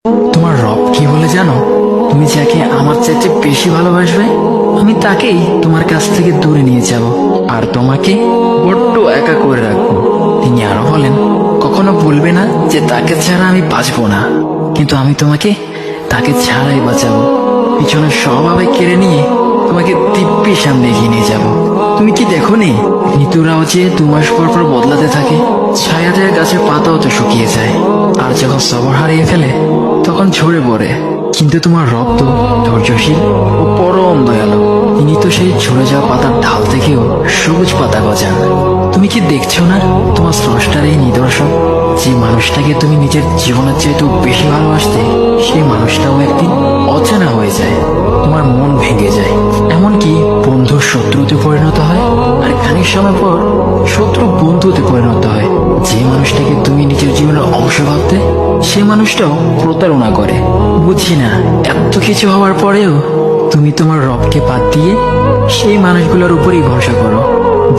তোমার রব কি বলে জানো? তুমি যাকে আমার চাইতে বেশি ভালোবাসবে, আমি তাকেই তোমার কাছ থেকে দূরে নিয়ে যাব আর তোমাকে বড্ড একা করে রাখবো। তিনি আরো বলেন, কখনো বলবে না যে তাকে ছাড়া আমি বাঁচবো না, কিন্তু আমি তোমাকে তাকে ছাড়াই বাঁচাবো। পিছনে সব আবেগ কেড়ে নিয়ে তোমাকে দিব্যি সামনে এগিয়ে নিয়ে যাবো। তুমি কি দেখো নি, ঋতুরাও যে 2 মাস পর পর বদলাতে থাকে। ছায়া দেওয়া গাছের পাতাও তো শুকিয়ে যায়, আর যখন সবর হারিয়ে ফেলে তখন ঝরে পড়ে। কিন্তু তোমার রব তো ধৈর্যশীল ও পরম দয়ালু। তিনি তো সেই ঝরে যাওয়া পাতার ঢাল থেকেও সবুজ পাতা গজান। তুমি কি দেখছো না, তোমার স্রষ্টার এই নিদর্শন? যে মানুষটাকে তুমি নিজের জীবনের চাইতেও বেশি ভালোবাসতে, সেই মানুষটাও একদিন অচেনা হয়ে যায়, তোমার মন ভেঙে যায়, এমনকি বন্ধু শত্রুতে পরিণত হয়। আর খানিক সময় পর শত্রু বন্ধুতে পরিণত হয়। যে মানুষটাকে তুমি নিজের জীবনের অংশ ভাবতে, সে মানুষটাও প্রতারণা করে। বুঝি না, এত কিছু হওয়ার পরেও তুমি তোমার রবকে বাদ দিয়ে সেই মানুষগুলোর উপরই ভরসা করো,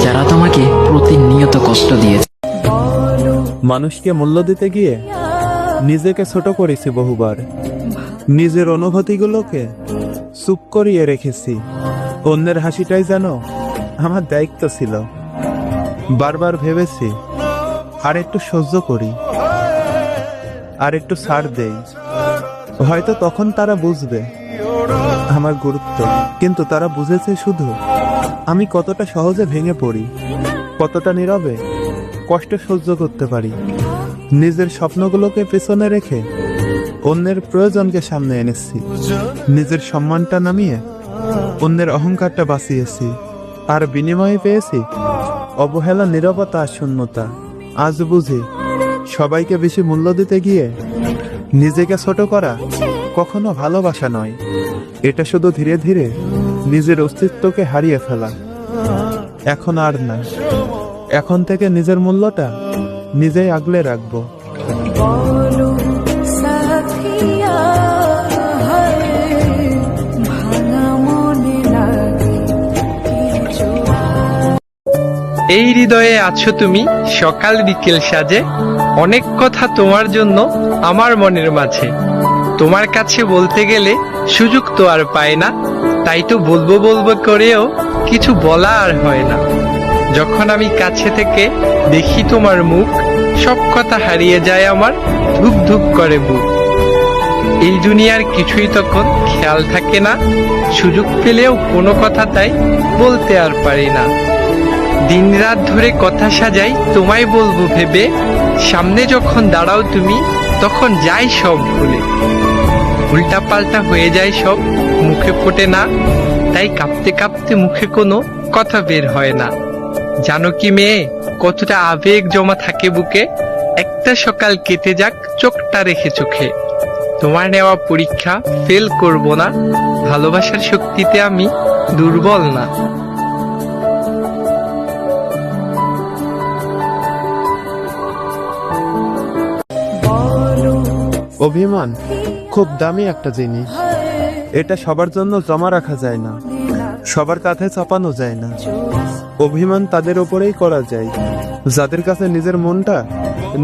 যারা তোমাকে প্রতিনিয়ত কষ্ট দিয়েছে। মানুষকে মূল্য দিতে গিয়ে নিজেকে ছোট করেছি বহুবার। নিজের অনুভূতিগুলোকে চুপ করিয়ে রেখেছি। অন্যের হাসিটাই যেন আমার দায়িত্ব ছিল। বারবার ভেবেছি আর একটু সহ্য করি, আর একটু ছাড় দেই, হয়তো তখন তারা বুঝবে আমার গুরুত্ব। কিন্তু তারা বুঝেছে শুধু আমি কতটা সহজে ভেঙে পড়ি, কতটা নীরবে কষ্ট সহ্য করতে পারি। নিজের স্বপ্নগুলোকে পেছনে রেখে অন্যের প্রয়োজনকে সামনে এনেছি। নিজের সম্মানটা নামিয়ে অন্যের অহংকারটা বাঁচিয়েছি, আর বিনিময়ে পেয়েছি অবহেলা, নীরবতা আর শূন্যতা। আজ বুঝি সবাইকে বেশি মূল্য দিতে গিয়ে নিজেকে ছোট করা কখনো ভালোবাসা নয়। এটা শুধু ধীরে ধীরে নিজের অস্তিত্বকে হারিয়ে ফেলা। এখন আর না, এখন থেকে নিজের মূল্যটা নিজেই আগলে রাখবো। এই হৃদয়ে আছো তুমি সকাল বিকেল সাজে, অনেক কথা তোমার জন্য আমার মনের মাঝে। তোমার কাছে বলতে গেলে সুযোগ তো আর পায় না, তাই তো বলবো বলবো করেও কিছু বলা আর হয় না। যখন আমি কাছে থেকে দেখি তোমার মুখ, সব কথা হারিয়ে যায় আমার, ধুক ধুক করে বুক। এই দুনিয়ার কিছুই তখন খেয়াল থাকে না, সুযোগ পেলেও কোনো কথা তাই বলতে আর পারি না। দিন রাত ধরে কথা সাজাই তোমায় বলবো ভেবে, সামনে যখন দাঁড়াও তুমি তখন যাই সব ভুলে। উল্টা পাল্টা হয়ে যায় সব, মুখে ফোটে না, তাই কাঁপতে কাঁপতে মুখে কোনো কথা বের হয় না। জানো কি মেয়ে, কতটা আবেগ জমা থাকে বুকে, একটা সকাল কেটে যাক চোখটা রেখে চোখে। তোমার নেওয়া পরীক্ষা ফেল করব না, ভালোবাসার শক্তিতে আমি দুর্বল না। অভিমান খুব দামি একটা জিনিস। এটা সবার জন্য জমা রাখা যায় না, সবার কাঁধে চাপানো যায় না। অভিমান তাদের উপরেই করা যায় যাদের কাছে নিজের মনটা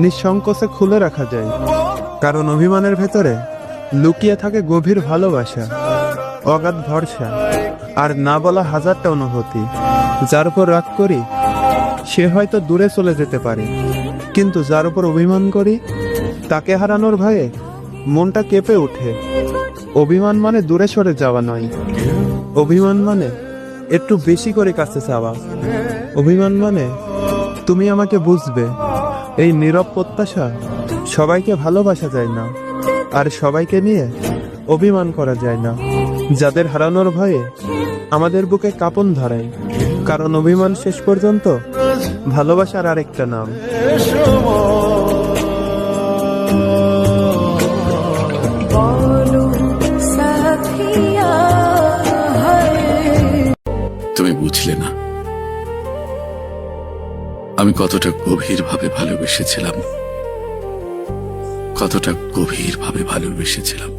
নিঃসংকোচে খুলে রাখা যায়। কারণ অভিমানের ভেতরে লুকিয়ে থাকে গভীর ভালোবাসা, অগাধ ভরসা, আর না বলা হাজারটা অনুভূতি। যার উপর রাগ করি সে হয়তো দূরে চলে যেতে পারে, কিন্তু যার উপর অভিমান করি তাকে হারানোর ভয়ে মনটা কেঁপে ওঠে। অভিমান মানে দূরে সরে যাওয়া নয়, অভিমান মানে একটু বেশি করে কাছে চাওয়া। অভিমান মানে তুমি আমাকে বুঝবে। এই নীরব প্রত্যাশা। সবাইকে ভালোবাসা যায় না, আর সবাইকে নিয়ে অভিমান করা যায় না। যাদের হারানোর ভয়ে আমাদের বুকে কাঁপন ধরায়, কারণ অভিমান শেষ পর্যন্ত ভালোবাসার আরেকটা নাম। তুমি বুঝলে না আমি কতটা গভীরভাবে ভালোবেসেছিলাম, কতটা গভীরভাবে ভালোবেসেছিলাম।